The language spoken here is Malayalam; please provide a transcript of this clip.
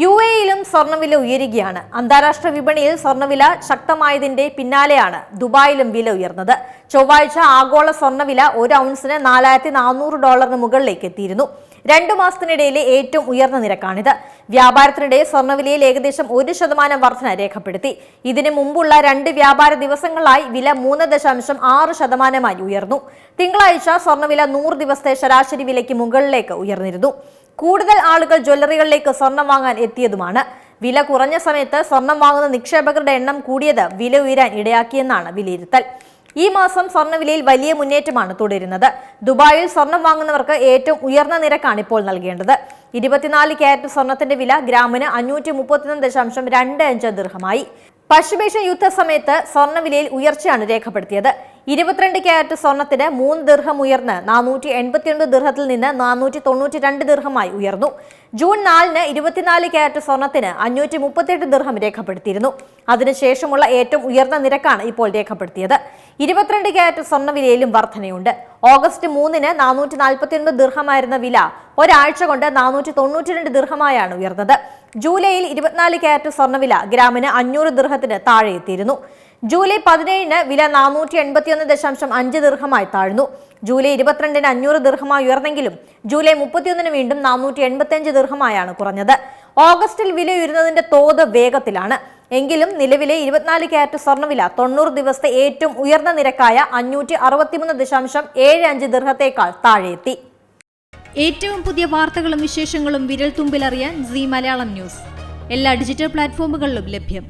യുഎഇയിലും സ്വർണ്ണവില ഉയരുകയാണ്. അന്താരാഷ്ട്ര വിപണിയിൽ സ്വർണ്ണവില ശക്തമായതിന്റെ പിന്നാലെയാണ് ദുബായിലും വില ഉയർന്നത്. ചൊവ്വാഴ്ച ആഗോള സ്വർണ്ണവില ഒരു ഔൺസിന് $4,400 മുകളിലേക്ക് എത്തിയിരുന്നു. 2 മാസത്തിനിടയിലെ ഏറ്റവും ഉയർന്ന നിരക്കാണിത്. വ്യാപാരത്തിനിടെ സ്വർണ്ണവിലയിൽ ഏകദേശം 1% വർധന രേഖപ്പെടുത്തി. ഇതിനു മുമ്പുള്ള 2 വ്യാപാര ദിവസങ്ങളായി വില 3.6% ഉയർന്നു. തിങ്കളാഴ്ച സ്വർണ്ണവില 100 ദിവസത്തെ ശരാശരി വിലയ്ക്ക് മുകളിലേക്ക് ഉയർന്നിരുന്നു. കൂടുതൽ ആളുകൾ ജ്വല്ലറികളിലേക്ക് സ്വർണം വാങ്ങാൻ എത്തിയതുമാണ്. വില കുറഞ്ഞ സമയത്ത് സ്വർണം വാങ്ങുന്ന നിക്ഷേപകരുടെ എണ്ണം കൂടിയത് വില ഉയരാൻ ഇടയാക്കിയെന്നാണ് വിലയിരുത്തൽ. ഈ മാസം സ്വർണ്ണവിലയിൽ വലിയ മുന്നേറ്റമാണ് തുടരുന്നത്. ദുബായിൽ സ്വർണം വാങ്ങുന്നവർക്ക് ഏറ്റവും ഉയർന്ന നിരക്കാണ് ഇപ്പോൾ നൽകേണ്ടത്. 24 ക്യാരറ്റ് സ്വർണത്തിന്റെ വില ഗ്രാമിന് 531.25 ദിർഹമായി. പശ്ചിമേഷ്യൻ യുദ്ധ സമയത്ത് സ്വർണ്ണവിലയിൽ ഉയർച്ചയാണ് രേഖപ്പെടുത്തിയത്. 22 ക്യാരറ്റ് സ്വർണത്തിന് 3 ദിർഹം ഉയർന്ന് 489 ദിർഹത്തിൽ നിന്ന് 492 ദിർഹമായി ഉയർന്നു. ജൂൺ 4-ന് 24 ക്യാരറ്റ് സ്വർണത്തിന് 538 ദിർഹം രേഖപ്പെടുത്തിയിരുന്നു. അതിനുശേഷമുള്ള ഏറ്റവും ഉയർന്ന നിരക്കാണ് ഇപ്പോൾ രേഖപ്പെടുത്തിയത്. 22 ക്യാരറ്റ് സ്വർണ്ണവിലയിലും വർധനയുണ്ട്. ഓഗസ്റ്റ് 3-ന് 449 ദിർഹമായിരുന്ന വില ഒരാഴ്ച കൊണ്ട് 492 ദിർഹമായാണ് ഉയർന്നത്. ജൂലൈയിൽ 24 ക്യാരറ്റ് സ്വർണ്ണവില ഗ്രാമിന് 500 ദിർഹത്തിന് താഴെ എത്തിയിരുന്നു. ജൂലൈ 17-ന് വില 481.5 ദിർഹമായി താഴ്ന്നു. ജൂലൈ 22-ന് 500 ദിർഹമായി ഉയർന്നെങ്കിലും ജൂലൈ 31-ന് വീണ്ടും 485 ദിർഹമായാണ് കുറഞ്ഞത്. ഓഗസ്റ്റിൽ വില ഉയരുന്നതിന്റെ തോത് വേഗത്തിലാണ്. എങ്കിലും നിലവിലെ 24 ക്യാരറ്റ് സ്വർണ്ണവില 90 ദിവസത്തെ ഏറ്റവും ഉയർന്ന നിരക്കായ 563.75 ദിർഹത്തേക്കാൾ താഴെയെത്തി. ഏറ്റവും പുതിയ വാർത്തകളും വിശേഷങ്ങളും വിരൽ തുമ്പിലറിയാൻ സീ മലയാളം ന്യൂസ് എല്ലാ ഡിജിറ്റൽ പ്ലാറ്റ്ഫോമുകളിലും ലഭ്യം.